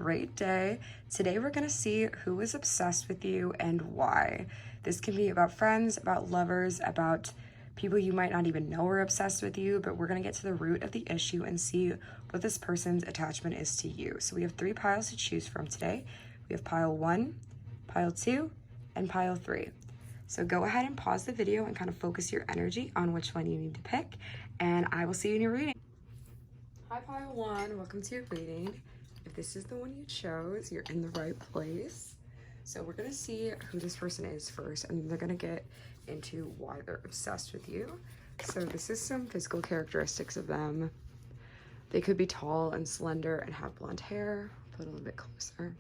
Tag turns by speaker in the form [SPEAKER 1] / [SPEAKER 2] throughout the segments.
[SPEAKER 1] great day. Today we're going to see who is obsessed with you and why. This can be about friends, about lovers, about people you might not even know are obsessed with you, but we're going to get to the root of the issue and see what this person's attachment is to you. So we have 3 piles to choose from today. We have pile 1, pile 2, and pile 3. So go ahead and pause the video and kind of focus your energy on which one you need to pick, and I will see you in your reading. Hi pile 1, welcome to your reading. If this is the one you chose, you're in the right place. So we're gonna see who this person is first, and they're gonna get into why they're obsessed with you. So this is some physical characteristics of them. They could be tall and slender and have blonde hair. Put it a little bit closer.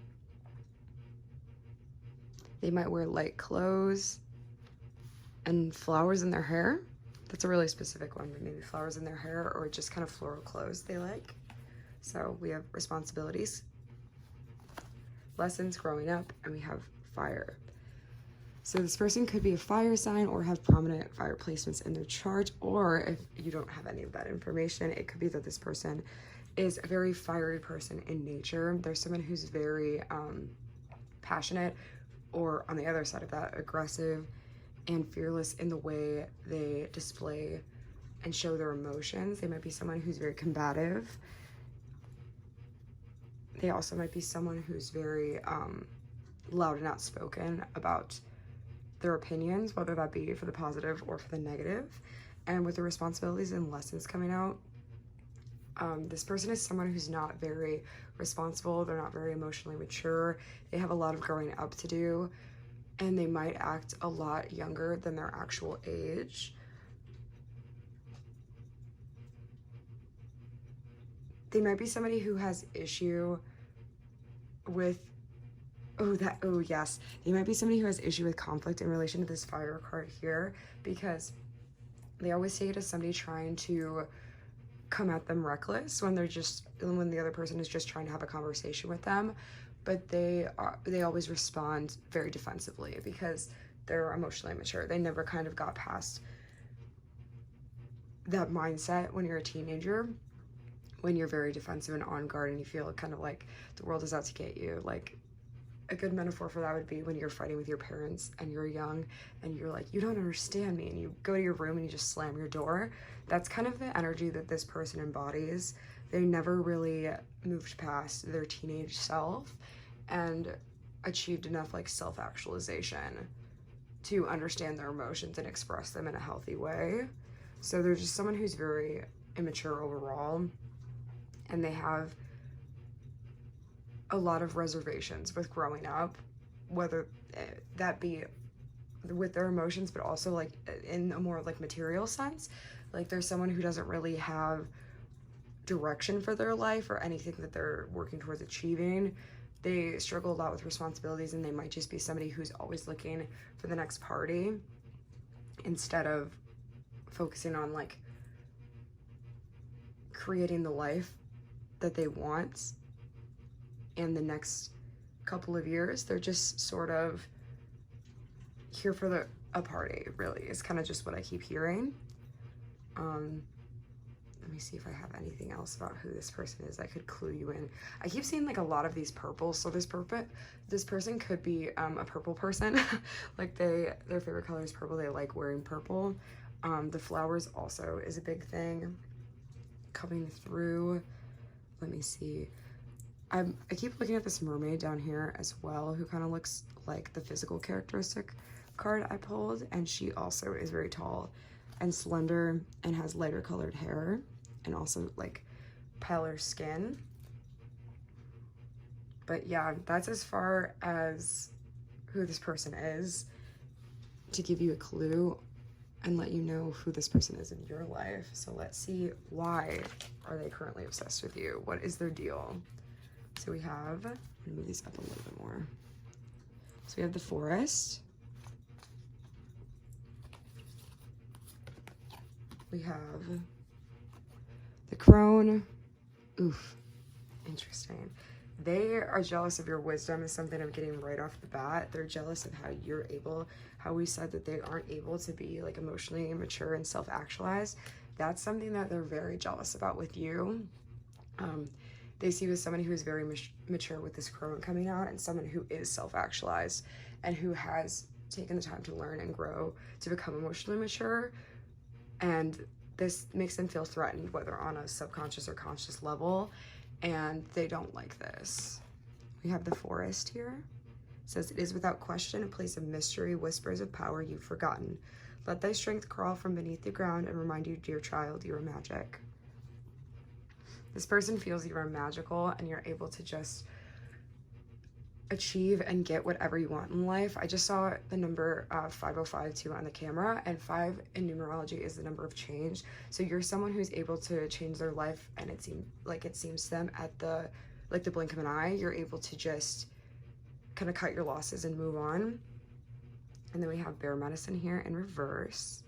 [SPEAKER 1] They might wear light clothes and flowers in their hair. That's a really specific one, but maybe flowers in their hair or just kind of floral clothes they like. So we have responsibilities, lessons growing up, and we have fire. So this person could be a fire sign or have prominent fire placements in their chart, or if you don't have any of that information, it could be that this person is a very fiery person in nature. There's someone who's very passionate, or on the other side of that, aggressive and fearless in the way they display and show their emotions. They might be someone who's very combative. They also might be someone who's very loud and outspoken about their opinions, whether that be for the positive or for the negative. And with the responsibilities and lessons coming out, this person is someone who's not very responsible. They're not very emotionally mature. They have a lot of growing up to do, and they might act a lot younger than their actual age. They might be somebody who has issue with, they might be somebody who has issue with conflict in relation to this fire card here, because they always take it as somebody trying to come at them reckless when the other person is just trying to have a conversation with them. But they always respond very defensively because they're emotionally immature. They never kind of got past that mindset when you're a teenager, when you're very defensive and on guard and you feel kind of like the world is out to get you. Like, a good metaphor for that would be when you're fighting with your parents and you're young and you're like, you don't understand me, and you go to your room and you just slam your door. That's kind of the energy that this person embodies. They never really moved past their teenage self and achieved enough like self-actualization to understand their emotions and express them in a healthy way. So they're just someone who's very immature overall, and they have a lot of reservations with growing up, whether that be with their emotions, but also like in a more like material sense. Like, there's someone who doesn't really have direction for their life or anything that they're working towards achieving. They struggle a lot with responsibilities, and they might just be somebody who's always looking for the next party instead of focusing on like creating the life that they want in the next couple of years. They're just sort of here for a party, really, is kind of just what I keep hearing. Let me see if I have anything else about who this person is that could clue you in. I keep seeing like a lot of these purples, so this person could be a purple person. Like, their favorite color is purple. They like wearing purple. The flowers also is a big thing coming through. Let me see. I keep looking at this mermaid down here as well, who kind of looks like the physical characteristic card I pulled, and she also is very tall and slender and has lighter colored hair and also like paler skin. But yeah, that's as far as who this person is, to give you a clue and let you know who this person is in your life. So let's see, why are they currently obsessed with you? What is their deal? So we have, I'm gonna move these up a little bit more. So we have the Forest. We have the Crone. Oof, interesting. They are jealous of your wisdom is something I'm getting right off the bat. They're jealous of how we said that they aren't able to be like emotionally mature and self-actualized. That's something that they're very jealous about with you. they see you as someone who is very mature with this crone coming out, and someone who is self-actualized and who has taken the time to learn and grow to become emotionally mature. And this makes them feel threatened, whether on a subconscious or conscious level, and they don't like this. We have the Forest here. It says, it is without question a place of mystery, whispers of power you've forgotten. Let thy strength crawl from beneath the ground and remind you, dear child, you are magic. This person feels you are magical and you're able to just achieve and get whatever you want in life. I just saw the number 5052 on the camera, and 5 in numerology is the number of change. So you're someone who's able to change their life, and it seems to them at the blink of an eye. You're able to just kind of cut your losses and move on. And then we have Bear Medicine here in reverse.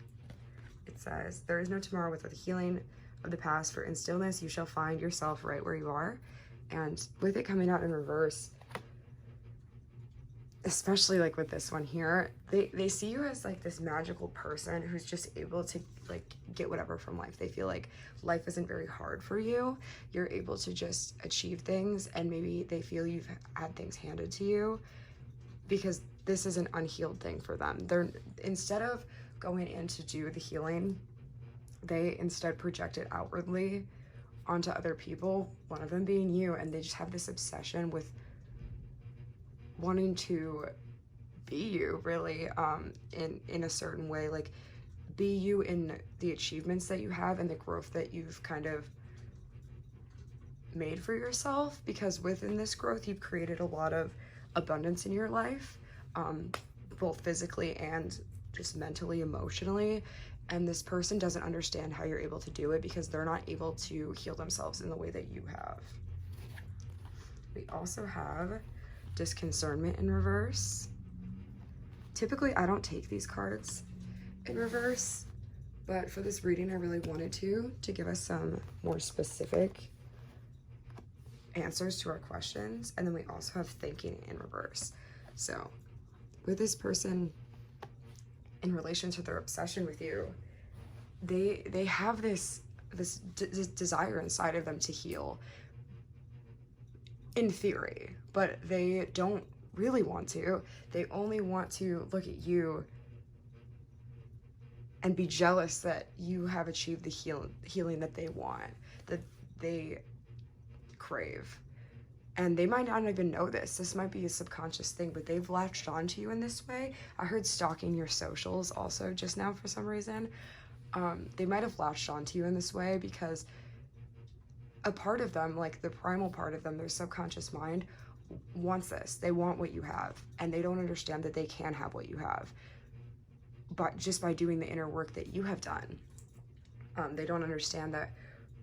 [SPEAKER 1] It says, there is no tomorrow without the healing of the past, for in stillness you shall find yourself right where you are. And with it coming out in reverse, especially like with this one here, they see you as like this magical person who's just able to like get whatever from life. They feel like life isn't very hard for you. You're able to just achieve things, and maybe they feel you've had things handed to you because this is an unhealed thing for them. They're, instead of going in to do the healing, they instead project it outwardly onto other people, one of them being you, and they just have this obsession with wanting to be you, really, in a certain way, like be you in the achievements that you have and the growth that you've kind of made for yourself, because within this growth you've created a lot of abundance in your life, both physically and just mentally, emotionally, and this person doesn't understand how you're able to do it because they're not able to heal themselves in the way that you have. We also have Disconcernment in reverse. Typically I don't take these cards in reverse, but for this reading I really wanted to give us some more specific answers to our questions. And then we also have Thinking in reverse. So with this person, in relation to their obsession with you, they have this desire inside of them to heal, in theory, but they don't really want to. They only want to look at you and be jealous that you have achieved the healing that they want, that they crave. And they might not even know this. This might be a subconscious thing, but they've latched onto you in this way. I heard stalking your socials also just now for some reason. They might have latched onto you in this way because a part of them, like the primal part of them, their subconscious mind, wants this. They want what you have, and they don't understand that they can have what you have, but just by doing the inner work that you have done. They don't understand that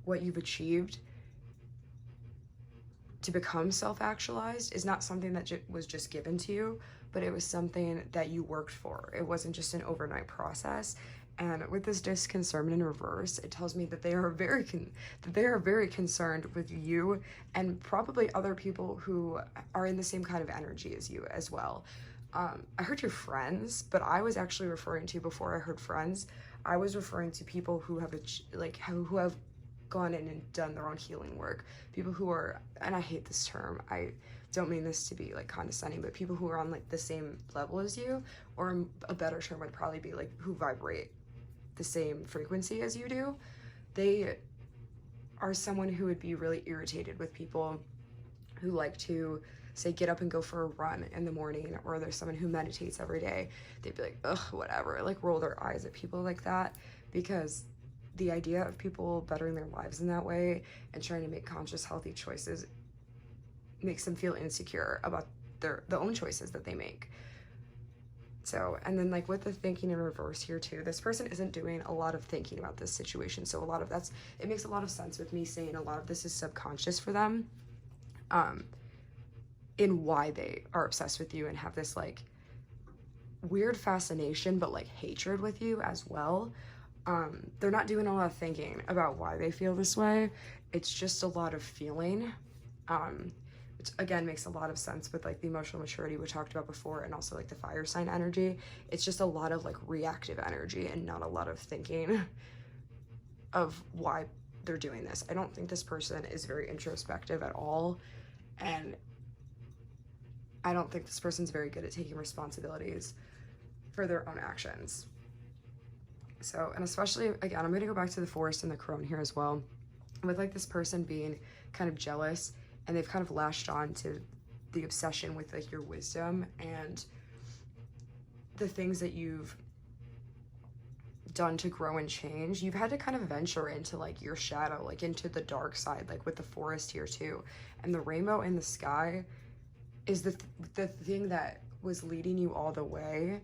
[SPEAKER 1] what you've achieved to become self-actualized is not something that was just given to you, but it was something that you worked for. It wasn't just an overnight process. And with this disconcernment in reverse, it tells me that they are very concerned with you and probably other people who are in the same kind of energy as you as well. I heard your friends, but I was actually referring to, before I heard friends, I was referring to people who have who have gone in and done their own healing work. People who are, and I hate this term, I don't mean this to be like condescending, but people who are on like the same level as you, or a better term would probably be like who vibrate the same frequency as you do. They are someone who would be really irritated with people who like to say get up and go for a run in the morning, or there's someone who meditates every day. They'd be like, ugh, whatever, like roll their eyes at people like that, because the idea of people bettering their lives in that way and trying to make conscious, healthy choices makes them feel insecure about the own choices that they make. So, and then like with the thinking in reverse here too, this person isn't doing a lot of thinking about this situation. So a lot of it makes a lot of sense with me saying a lot of this is subconscious for them, in why they are obsessed with you and have this like weird fascination, but like hatred with you as well. They're not doing a lot of thinking about why they feel this way. It's just a lot of feeling, which again makes a lot of sense with like the emotional maturity we talked about before, and also like the fire sign energy. It's just a lot of like reactive energy and not a lot of thinking of why they're doing this. I don't think this person is very introspective at all, and I don't think this person's very good at taking responsibilities for their own actions. So, and especially, again, I'm going to go back to the Forest and the Crone here as well, with like this person being kind of jealous, and they've kind of latched on to the obsession with like your wisdom and the things that you've done to grow and change. You've had to kind of venture into like your shadow, like into the dark side, like with the Forest here too. And the rainbow in the sky is the thing that was leading you all the way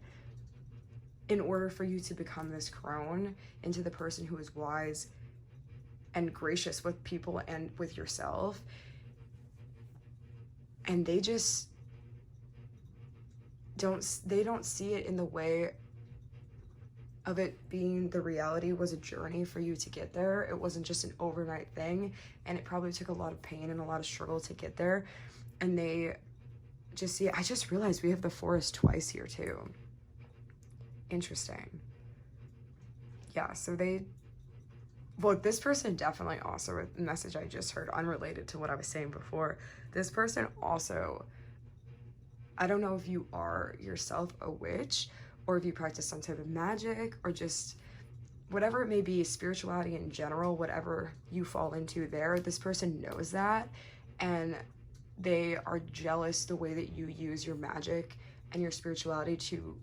[SPEAKER 1] in order for you to become this crone into the person who is wise and gracious with people and with yourself. And they just don't see it in the way of it being the reality was a journey for you to get there. It wasn't just an overnight thing, and it probably took a lot of pain and a lot of struggle to get there. And they just see, I just realized we have the Forest twice here too. Interesting. Yeah, so this person definitely also, a message I just heard unrelated to what I was saying before, this person also, I don't know if you are yourself a witch, or if you practice some type of magic, or just whatever it may be, spirituality in general, whatever you fall into there, this person knows that, and they are jealous the way that you use your magic and your spirituality to,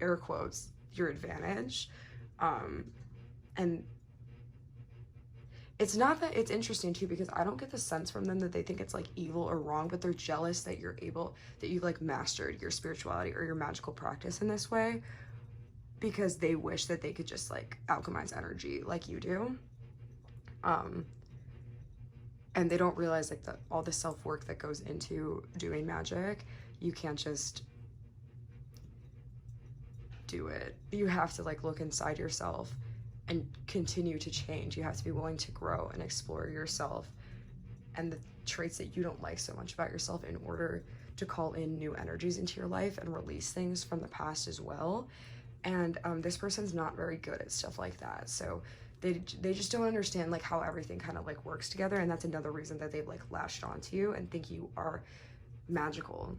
[SPEAKER 1] air quotes, your advantage. And it's not that, it's interesting too, because I don't get the sense from them that they think it's like evil or wrong, but they're jealous that you've like mastered your spirituality or your magical practice in this way, because they wish that they could just like alchemize energy like you do. And they don't realize like all the self-work that goes into doing magic. You can't just do it. You have to like look inside yourself and continue to change. You have to be willing to grow and explore yourself and the traits that you don't like so much about yourself in order to call in new energies into your life and release things from the past as well. And this person's not very good at stuff like that. So they just don't understand like how everything kind of like works together. And that's another reason that they've like latched onto you and think you are magical.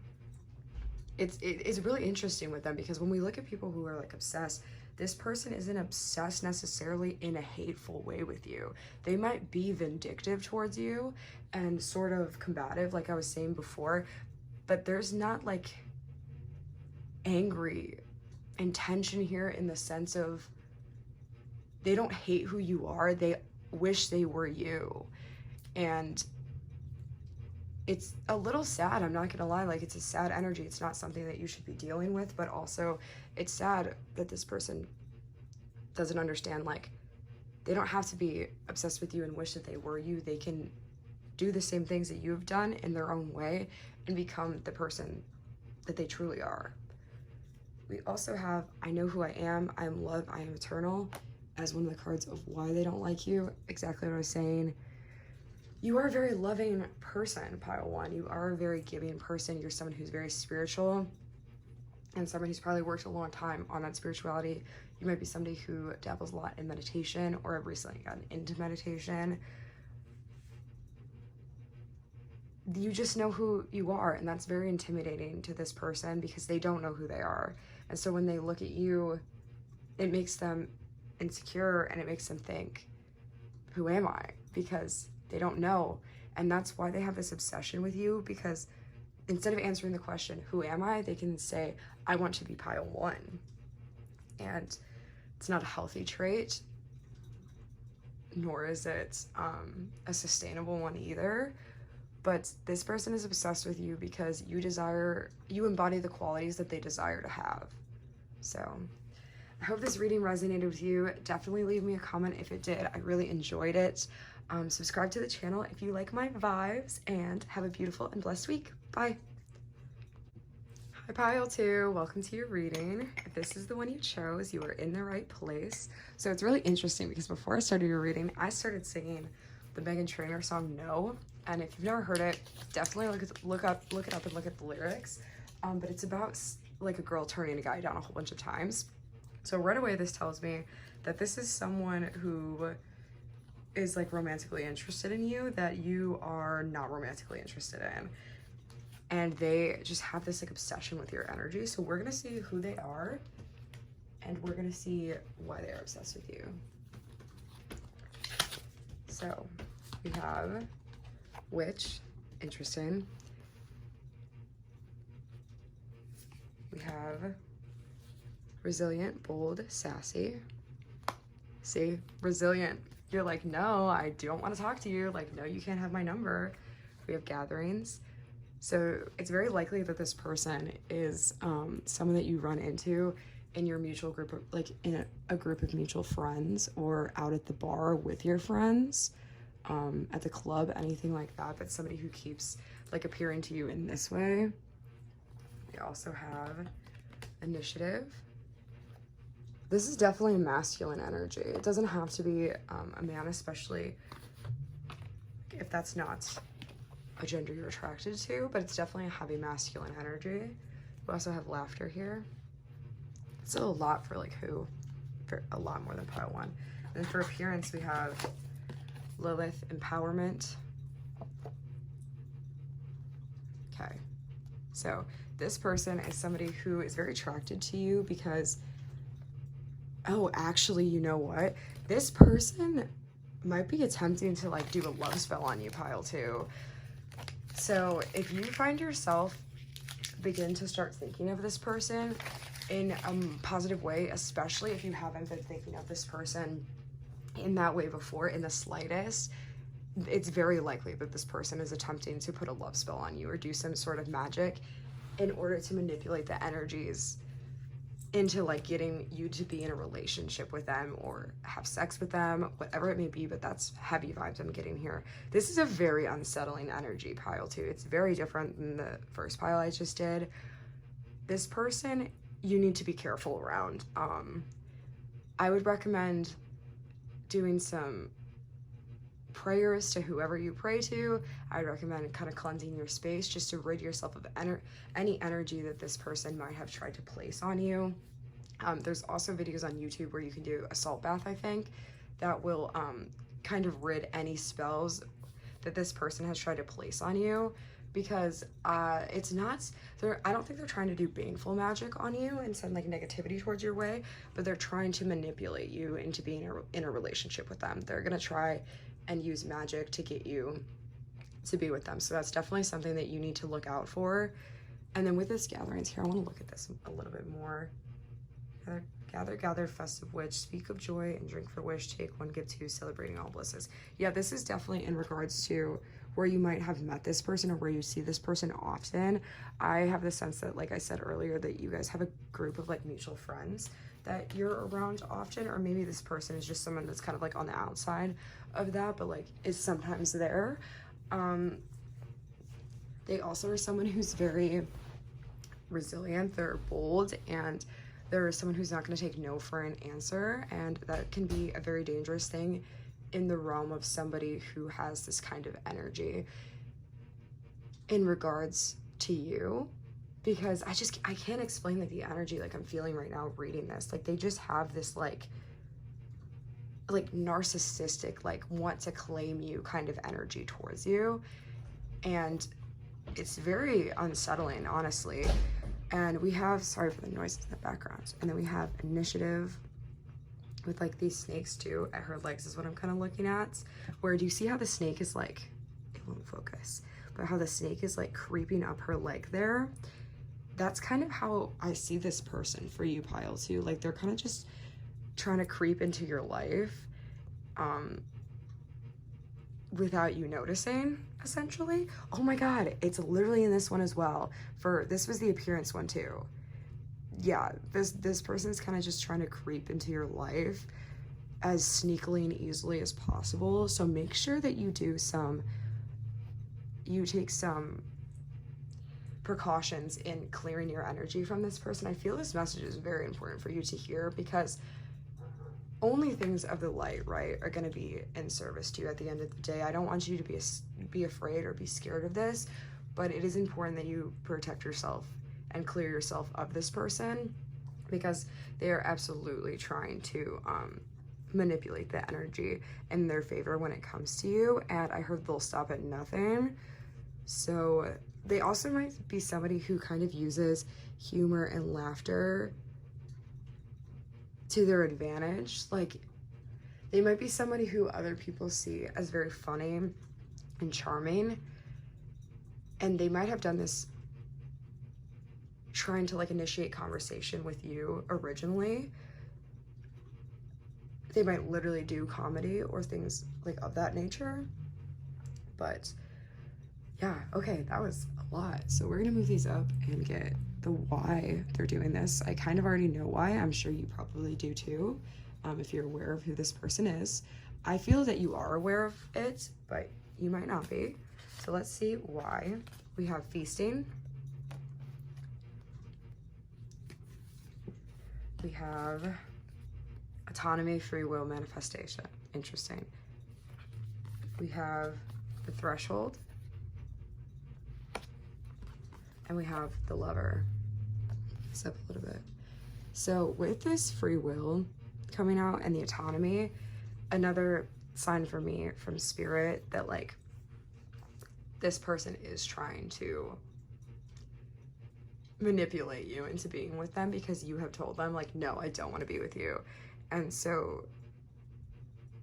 [SPEAKER 1] It's really interesting with them, because when we look at people who are like obsessed, this person isn't obsessed necessarily in a hateful way with you. They might be vindictive towards you and sort of combative, like I was saying before, but there's not like angry intention here in the sense of they don't hate who you are. They wish they were you. And it's a little sad, I'm not gonna lie, like it's a sad energy. It's not something that you should be dealing with, but also it's sad that this person doesn't understand, like they don't have to be obsessed with you and wish that they were you. They can do the same things that you've done in their own way and become the person that they truly are. We also have, I know who I am love, I am eternal, as one of the cards of why they don't like you. Exactly what I was saying. You are a very loving person, pile one. You are a very giving person. You're someone who's very spiritual and someone who's probably worked a long time on that spirituality. You might be somebody who dabbles a lot in meditation or have recently gotten into meditation. You just know who you are, and that's very intimidating to this person because they don't know who they are. And so when they look at you, it makes them insecure and it makes them think, who am I? Because they don't know. And that's why they have this obsession with you, because instead of answering the question, who am I? They can say, I want to be pile one. And it's not a healthy trait, nor is it a sustainable one either. But this person is obsessed with you because you embody the qualities that they desire to have. So I hope this reading resonated with you. Definitely leave me a comment if it did. I really enjoyed it. Subscribe to the channel if you like my vibes, and have a beautiful and blessed week. Bye. Hi pile 2, welcome to your reading. If this is the one you chose, you are in the right place. So it's really interesting because before I started your reading, I started singing the Meghan Trainor song No, and if you've never heard it, definitely look it up and look at the lyrics. But it's about like a girl turning a guy down a whole bunch of times. So right away this tells me that this is someone who is like romantically interested in you that you are not romantically interested in. And they just have this like obsession with your energy. So we're gonna see who they are, and we're gonna see why they are obsessed with you. So we have Witch, interesting. We have Resilient, bold, sassy. See, resilient. You're like, no, I don't want to talk to you. Like, no, you can't have my number. We have Gatherings. So it's very likely that this person is someone that you run into in your mutual group of, like in a group of mutual friends, or out at the bar with your friends, at the club, anything like that. But somebody who keeps like appearing to you in this way. We also have Initiative. This is definitely a masculine energy. It doesn't have to be a man, especially if that's not a gender you're attracted to, but it's definitely a heavy masculine energy. We also have Laughter here. It's a lot for like who? For a lot more than pile 1. And then for appearance, we have Lilith, Empowerment. Okay, so this person is somebody who is very attracted to you because, oh, actually, you know what? This person might be attempting to like do a love spell on you, pile 2. So if you find yourself begin to start thinking of this person in a positive way, especially if you haven't been thinking of this person in that way before in the slightest, it's very likely that this person is attempting to put a love spell on you or do some sort of magic in order to manipulate the energies into like getting you to be in a relationship with them or have sex with them, whatever it may be. But that's heavy vibes I'm getting here. This is a very unsettling energy, pile 2. It's very different than the first pile I just did. This person you need to be careful around. I would recommend doing some prayers to whoever you pray to. I'd recommend kind of cleansing your space just to rid yourself of any energy that this person might have tried to place on you. There's also videos on YouTube where you can do a salt bath, I think, that will kind of rid any spells that this person has tried to place on you, because it's not, I don't think they're trying to do baneful magic on you and send like negativity towards your way, but they're trying to manipulate you into being in a relationship with them. They're gonna try and use magic to get you to be with them. So that's definitely something that you need to look out for. And then with this Gatherings here, I want to look at this a little bit more. Gather, festive witch, speak of joy and drink for wish, take one, give two, celebrating all blisses. Yeah, this is definitely in regards to where you might have met this person or where you see this person often. I have the sense that, like I said earlier, that you guys have a group of like mutual friends that you're around often, or maybe this person is just someone that's kind of like on the outside of that, but like is sometimes there. They also are someone who's very resilient, they're bold, and they're someone who's not going to take no for an answer, and that can be a very dangerous thing in the realm of somebody who has this kind of energy in regards to you, because I can't explain like the energy like I'm feeling right now reading this. Like they just have this like narcissistic, like want to claim you kind of energy towards you, and it's very unsettling, honestly. And we have, sorry for the noises in the background, and then we have Initiative with like these snakes too at her legs is what I'm kind of looking at. Where do you see how the snake is like, it won't focus, but how the snake is like creeping up her leg there? That's kind of how I see this person for you, pile 2. Like they're kind of just trying to creep into your life without you noticing, essentially. Oh my god, it's literally in this one as well. This was the appearance one too. Yeah, this person's kind of just trying to creep into your life as sneakily and easily as possible. So make sure that you take some precautions in clearing your energy from this person. I feel this message is very important for you to hear, because only things of the light, right, are going to be in service to you at the end of the day. I don't want you to be afraid or be scared of this, but it is important that you protect yourself and clear yourself of this person, because they are absolutely trying to manipulate the energy in their favor when it comes to you, and I heard they'll stop at nothing. So they also might be somebody who kind of uses humor and laughter to their advantage. Like, they might be somebody who other people see as very funny and charming, and they might have done this trying to like initiate conversation with you originally. They might literally do comedy or things like of that nature. But yeah, okay, that was a lot. So we're gonna move these up and get the why they're doing this. I kind of already know why. I'm sure you probably do too, if you're aware of who this person is. I feel that you are aware of it, but you might not be. So let's see why. We have feasting. We have autonomy, free will, manifestation. Interesting. We have the threshold. And we have the lover. This up a little bit. So with this free will coming out and the autonomy, another sign for me from spirit that like this person is trying to manipulate you into being with them because you have told them like, no, I don't want to be with you. And so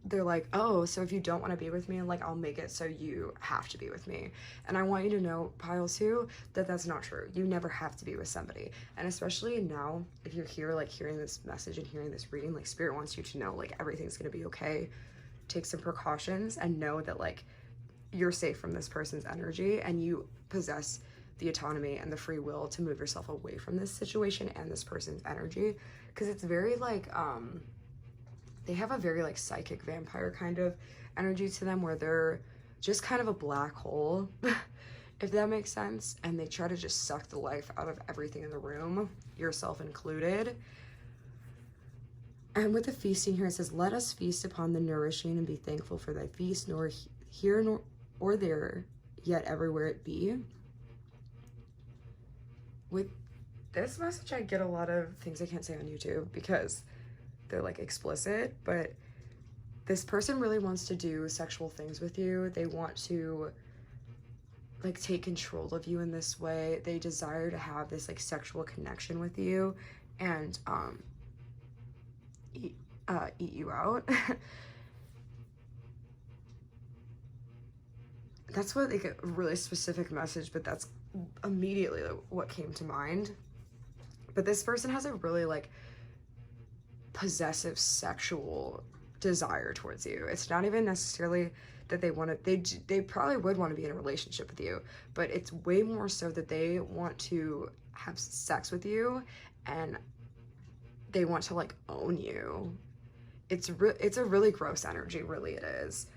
[SPEAKER 1] they're like, oh, so if you don't want to be with me, like, I'll make it so you have to be with me. And I want you to know, pile 2, that that's not true. You never have to be with somebody. And especially now, if you're here, like, hearing this message and hearing this reading, like, spirit wants you to know, like, everything's going to be okay. Take some precautions and know that, like, you're safe from this person's energy and you possess the autonomy and the free will to move yourself away from this situation and this person's energy. Because it's very, like, they have a very like psychic vampire kind of energy to them where they're just kind of a black hole, if that makes sense. And they try to just suck the life out of everything in the room, yourself included. And with the feasting here, it says, let us feast upon the nourishing and be thankful for thy feast, nor here nor or there, yet everywhere it be. With this message, I get a lot of things I can't say on YouTube because they're like explicit, but this person really wants to do sexual things with you. They want to like take control of you in this way. They desire to have this like sexual connection with you and eat you out. That's what like a really specific message, but that's immediately what came to mind. But this person has a really like possessive sexual desire towards you. It's not even necessarily that they want to, they probably would want to be in a relationship with you, but it's way more so that they want to have sex with you and they want to like own you. It's a really gross energy, really it is.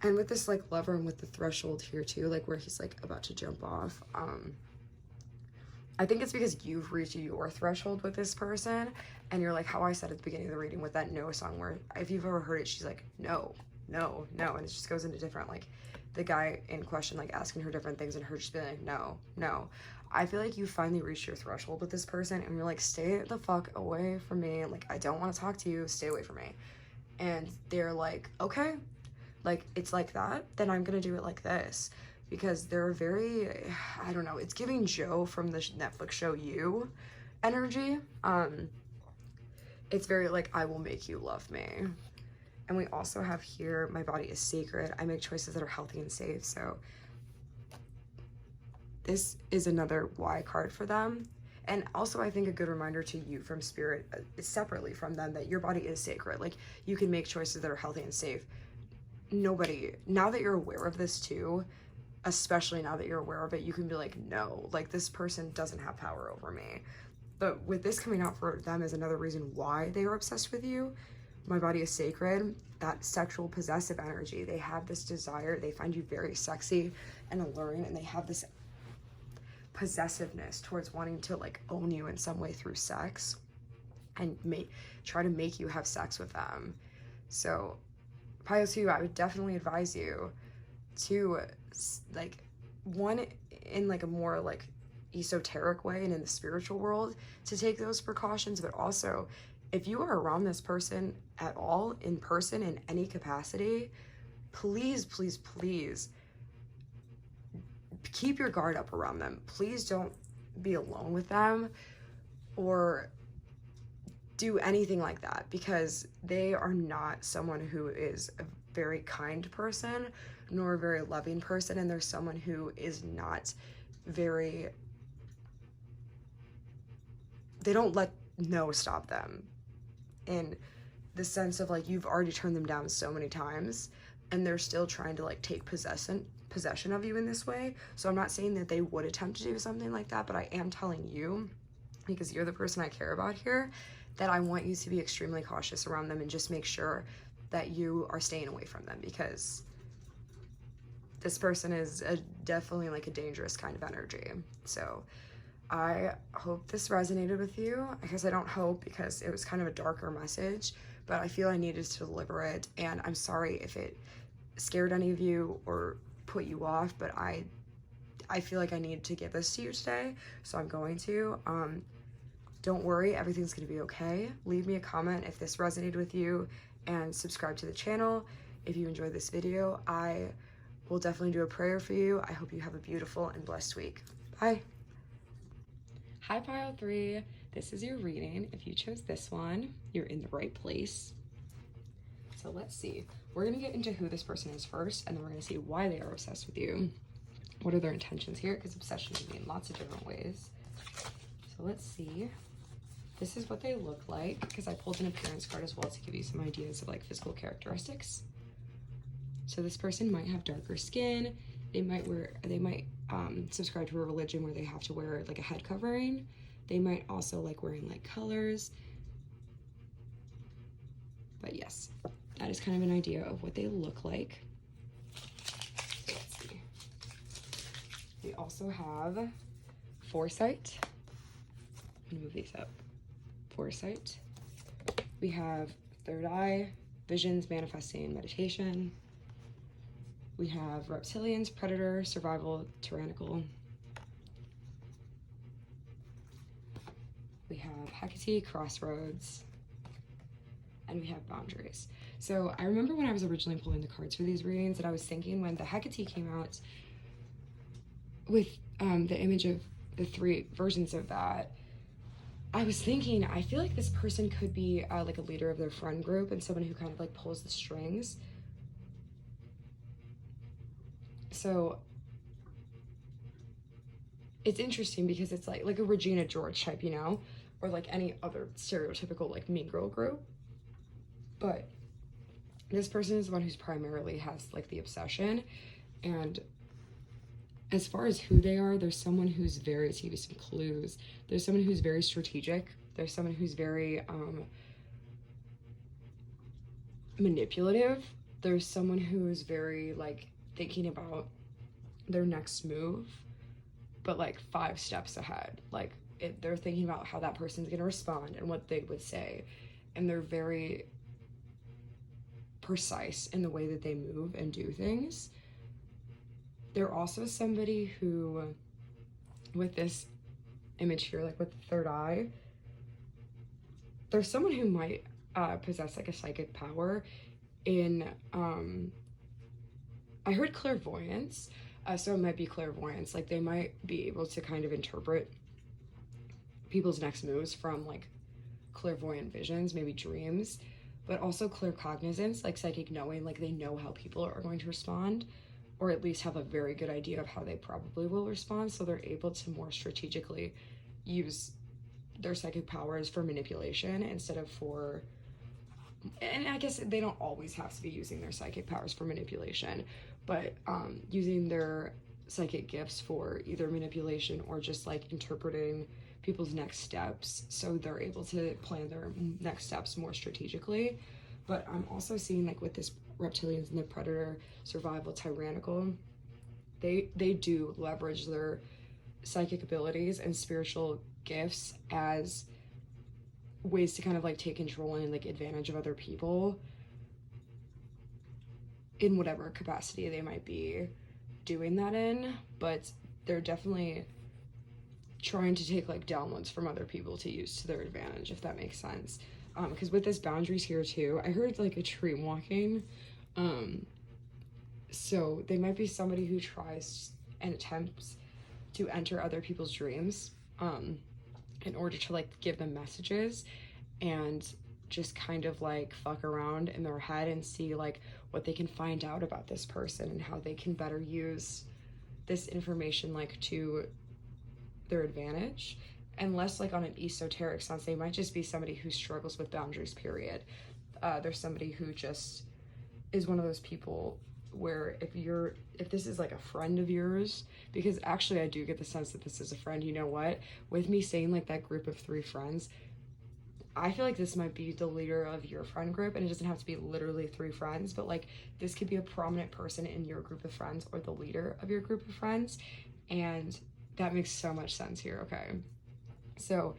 [SPEAKER 1] And with this like lover and with the threshold here too, like where he's like about to jump off, I think it's because you've reached your threshold with this person and you're like how I said at the beginning of the reading with that no song where if you've ever heard it, she's like, no, no, no. And it just goes into different, like the guy in question, like asking her different things and her just being like, no, no. I feel like you finally reached your threshold with this person and you're like, stay the fuck away from me. Like, I don't want to talk to you. Stay away from me. And they're like, okay, like it's like that, then I'm going to do it like this. Because they're very, I don't know, it's giving Joe from the Netflix show You energy. It's very like, I will make you love me. And we also have here, my body is sacred. I make choices that are healthy and safe. So this is another why card for them. And also I think a good reminder to you from spirit, separately from them, that your body is sacred. Like you can make choices that are healthy and safe. Nobody, now that you're aware of this too, especially now that you're aware of it, you can be like, no, like this person doesn't have power over me. But with this coming out for them is another reason why they are obsessed with you. My body is sacred, that sexual possessive energy. They have this desire, they find you very sexy and alluring, and they have this possessiveness towards wanting to like own you in some way through sex and try to make you have sex with them. So Pile 2, I would definitely advise you to like, one, in like a more like esoteric way and in the spiritual world, to take those precautions, but also if you are around this person at all, in person, in any capacity, please, please, please keep your guard up around them. Please don't be alone with them or do anything like that, because they are not someone who is a very kind person nor a very loving person, and they're someone who is not very, they don't let no stop them, in the sense of like, you've already turned them down so many times and they're still trying to like take possession of you in this way. So I'm not saying that they would attempt to do something like that, but I am telling you, because you're the person I care about here, that I want you to be extremely cautious around them and just make sure that you are staying away from them, because this person is definitely like a dangerous kind of energy. So I hope this resonated with you. I guess I don't hope, because it was kind of a darker message, but I feel I needed to deliver it, and I'm sorry if it scared any of you or put you off, but I feel like I need to give this to you today, so I'm going to. Don't worry, everything's gonna be okay. Leave me a comment if this resonated with you, and subscribe to the channel if you enjoyed this video. I will definitely do a prayer for you. I hope you have a beautiful and blessed week. Bye. Hi Pile 3, this is your reading. If you chose this one, you're in the right place. So let's see. We're gonna get into who this person is first, and then we're gonna see why they are obsessed with you. What are their intentions here? Because obsession can mean lots of different ways. So let's see. This is what they look like, because I pulled an appearance card as well to give you some ideas of like physical characteristics. So this person might have darker skin. They might subscribe to a religion where they have to wear like a head covering. They might also like wearing like colors. But yes, that is kind of an idea of what they look like. So let's see. We also have foresight. I'm gonna move these up. Foresight. We have third eye, visions, manifesting, meditation. We have reptilians, predator, survival, tyrannical. We have Hecate, crossroads, and we have boundaries. So I remember when I was originally pulling the cards for these readings that I was thinking, when the Hecate came out with the image of the 3 versions of that, I was thinking, I feel like this person could be like a leader of their friend group and someone who kind of like pulls the strings. So it's interesting because it's like a Regina George type, you know, or like any other stereotypical like mean girl group. But this person is the one who's primarily has like the obsession. And as far as who they are, there's someone who's very, to give you some clues, there's someone who's very strategic. There's someone who's very manipulative. There's someone who's very like thinking about their next move, but like 5 steps ahead. Like they're thinking about how that person's gonna respond and what they would say. And they're very precise in the way that they move and do things. They're also somebody who, with this image here, like with the third eye, there's someone who might possess like a psychic power in, I heard clairvoyance, so it might be clairvoyance. Like they might be able to kind of interpret people's next moves from like clairvoyant visions, maybe dreams, but also claircognizance, like psychic knowing, like they know how people are going to respond, or at least have a very good idea of how they probably will respond, so they're able to more strategically use their psychic powers for manipulation instead of for, and I guess they don't always have to be using their psychic powers for manipulation, but using their psychic gifts for either manipulation or just like interpreting people's next steps, so they're able to plan their next steps more strategically. But I'm also seeing like with this reptilians and the predator, survival, tyrannical, they do leverage their psychic abilities and spiritual gifts as ways to kind of like take control and like advantage of other people in whatever capacity they might be doing that in. But they're definitely trying to take like downloads from other people to use to their advantage, if that makes sense. because with this boundaries here too, I heard like a tree walking. So they might be somebody who tries and attempts to enter other people's dreams in order to like give them messages and just kind of like fuck around in their head and see like what they can find out about this person and how they can better use this information like to their advantage. And less like on an esoteric sense, they might just be somebody who struggles with boundaries, period. There's somebody who just is one of those people where if this is like a friend of yours, because actually I do get the sense that this is a friend, you know what, with me saying like that group of 3 friends, I feel like this might be the leader of your friend group, and it doesn't have to be literally 3 friends, but like this could be a prominent person in your group of friends or the leader of your group of friends. And that makes so much sense here. Okay, so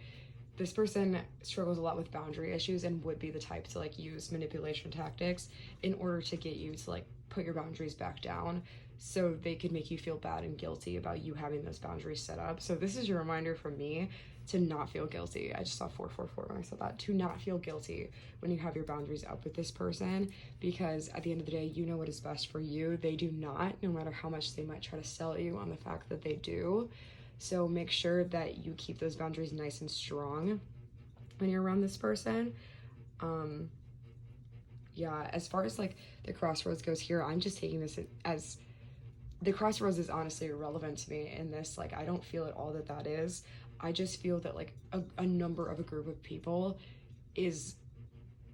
[SPEAKER 1] this person struggles a lot with boundary issues and would be the type to like use manipulation tactics in order to get you to like put your boundaries back down so they could make you feel bad and guilty about you having those boundaries set up. So this is your reminder from me to not feel guilty. I just saw 444 when I said that. To not feel guilty when you have your boundaries up with this person, because at the end of the day, you know what is best for you. They do not, no matter how much they might try to sell you on the fact that they do. So make sure that you keep those boundaries nice and strong when you're around this person. Yeah, as far as like the crossroads goes here, I'm just taking this as the crossroads is honestly irrelevant to me in this. Like, I don't feel at all that is. I just feel that like a number of a group of people is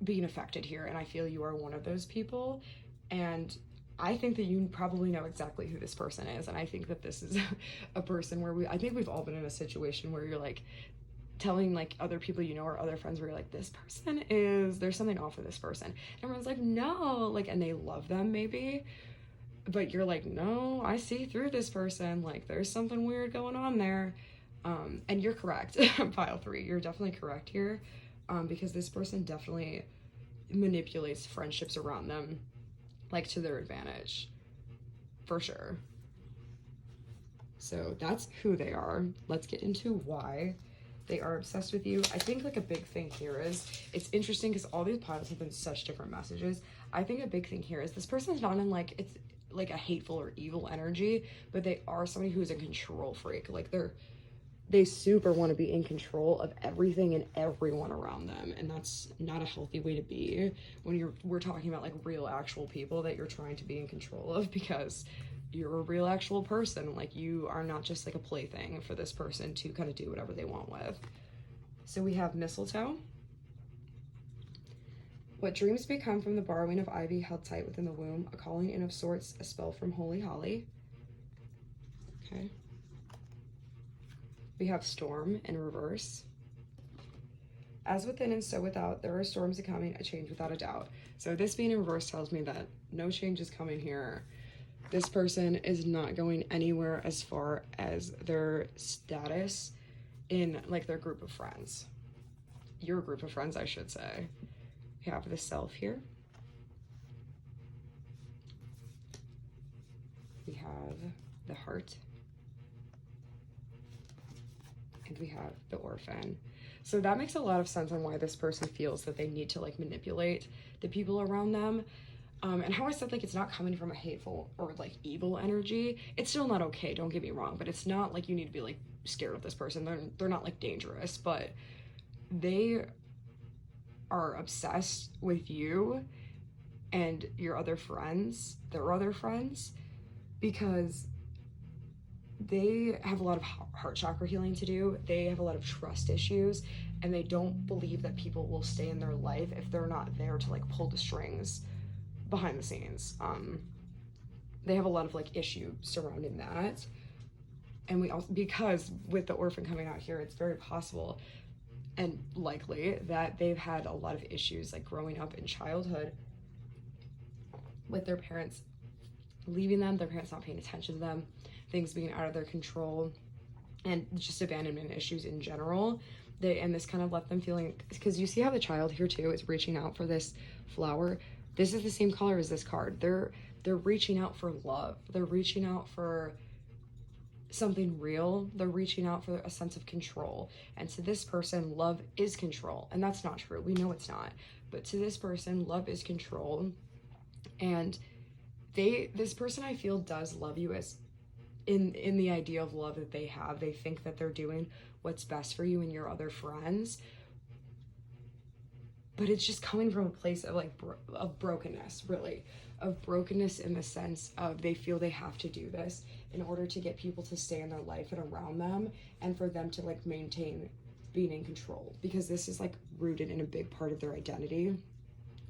[SPEAKER 1] being affected here, and I feel you are one of those people. And I think that you probably know exactly who this person is, and I think that this is a person where I think we've all been in a situation where you're like telling like other people you know or other friends where you're like, this person there's something off with this person. And everyone's like, no, like, and they love them maybe, but you're like, no, I see through this person, like there's something weird going on there. And you're correct. Pile 3, you're definitely correct here, because this person definitely manipulates friendships around them like to their advantage, for sure. So that's who they are. Let's get into why they are obsessed with you. I think like a big thing here is, it's interesting because all these piles have been such different messages. I think a big thing here is this person's not in like, it's like a hateful or evil energy, but they are somebody who's a control freak. Like they super want to be in control of everything and everyone around them, and that's not a healthy way to be when we're talking about like real actual people that you're trying to be in control of, because you're a real actual person. Like, you are not just like a plaything for this person to kind of do whatever they want with. So we have mistletoe. What dreams may come from the borrowing of ivy held tight within the womb, a calling in of sorts, a spell from holy holly. Okay. We have storm in reverse. As within and so without, there are storms coming, a change without a doubt. So this being in reverse tells me that no change is coming here. This person is not going anywhere as far as their status in like their group of friends. Your group of friends, I should say. We have the self here. We have the heart. And we have the orphan. So that makes a lot of sense on why this person feels that they need to like manipulate the people around them. And how I said like it's not coming from a hateful or like evil energy. It's still not okay, don't get me wrong, but it's not like you need to be like scared of this person. They're not like dangerous, but they are obsessed with you and your other friends, their other friends, because they have a lot of heart chakra healing to do. They have a lot of trust issues, and they don't believe that people will stay in their life if they're not there to like pull the strings behind the scenes. They have a lot of like issue surrounding that. And we also, because with the orphan coming out here, it's very possible and likely that they've had a lot of issues like growing up in childhood with their parents leaving them, their parents not paying attention to them, things being out of their control, and just abandonment issues in general. And this kind of left them feeling, because you see how the child here too is reaching out for this flower. This is the same color as this card. They're reaching out for love. They're reaching out for something real. They're reaching out for a sense of control. And to this person, love is control. And that's not true. We know it's not. But to this person, love is control. And this person, I feel, does love you as in the idea of love that they have. They think that they're doing what's best for you and your other friends. But it's just coming from a place of like of brokenness, really. Of brokenness in the sense of they feel they have to do this in order to get people to stay in their life and around them, and for them to like maintain being in control, because this is like rooted in a big part of their identity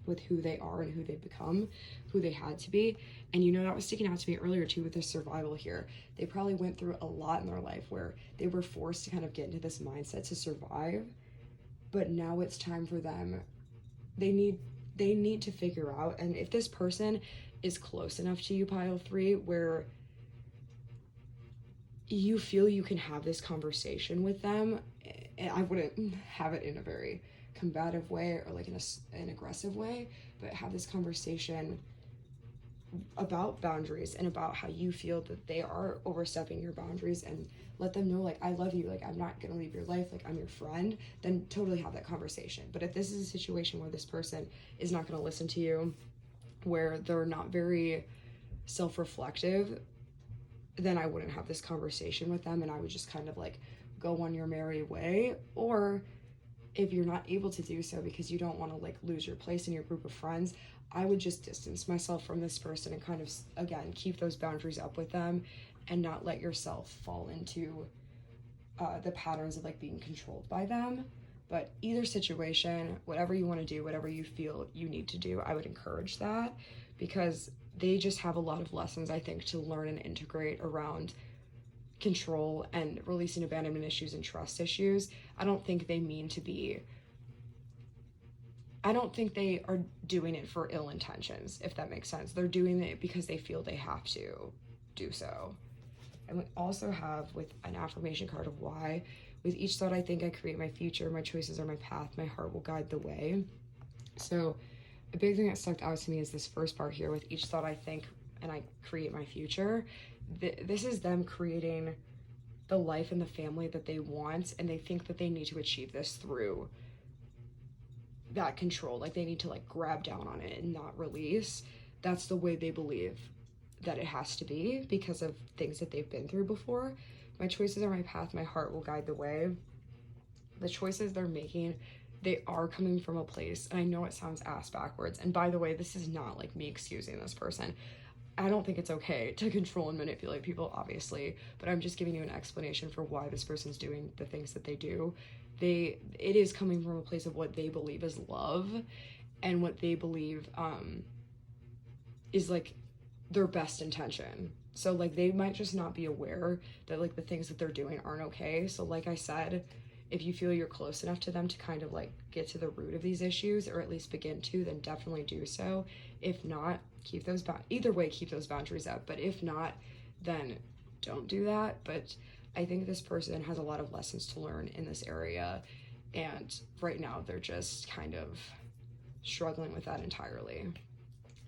[SPEAKER 1] with who they are and who they become, who they had to be. And you know, that was sticking out to me earlier too with their survival here. They probably went through a lot in their life where they were forced to kind of get into this mindset to survive, but now it's time for them. They need to figure out, and if this person is close enough to you, pile 3, where you feel you can have this conversation with them, and I wouldn't have it in a very combative way or like in an aggressive way, but have this conversation about boundaries and about how you feel that they are overstepping your boundaries, and let them know, like, I love you, like, I'm not gonna leave your life, like, I'm your friend. Then totally have that conversation. But if this is a situation where this person is not gonna listen to you, where they're not very self-reflective, then I wouldn't have this conversation with them, and I would just kind of like go on your merry way. Or if you're not able to do so because you don't want to like lose your place in your group of friends, I would just distance myself from this person and kind of, again, keep those boundaries up with them and not let yourself fall into the patterns of like being controlled by them. But either situation, whatever you want to do, whatever you feel you need to do, I would encourage that, because they just have a lot of lessons, I think, to learn and integrate around control and releasing abandonment issues and trust issues. I don't think they are doing it for ill intentions, if that makes sense. They're doing it because they feel they have to do so. And we also have with an affirmation card of why. With each thought I think, I create my future. My choices are my path. My heart will guide the way. So a big thing that stuck out to me is this first part here. With each thought I think and I create my future. This is them creating the life and the family that they want, and they think that they need to achieve this through that control. Like they need to like grab down on it and not release. That's the way they believe that it has to be because of things that they've been through before. My choices are my path. My heart will guide the way. The choices they're making, they are coming from a place, and I know it sounds ass backwards, and by the way, this is not like me excusing this person. I don't think it's okay to control and manipulate people, obviously, but I'm just giving you an explanation for why this person's doing the things that they do. It is coming from a place of what they believe is love, and what they believe is like their best intention. So like they might just not be aware that like the things that they're doing aren't okay. So like I said, if you feel you're close enough to them to kind of like get to the root of these issues, or at least begin to, then definitely do so. If not, keep those either way, keep those boundaries up. But if not, then don't do that. But I think this person has a lot of lessons to learn in this area, and right now they're just kind of struggling with that entirely.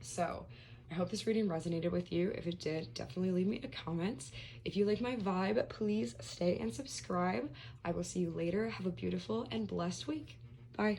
[SPEAKER 1] So I hope this reading resonated with you. If it did, definitely leave me a comment. If you like my vibe, please stay and subscribe. I will see you later. Have a beautiful and blessed week. Bye.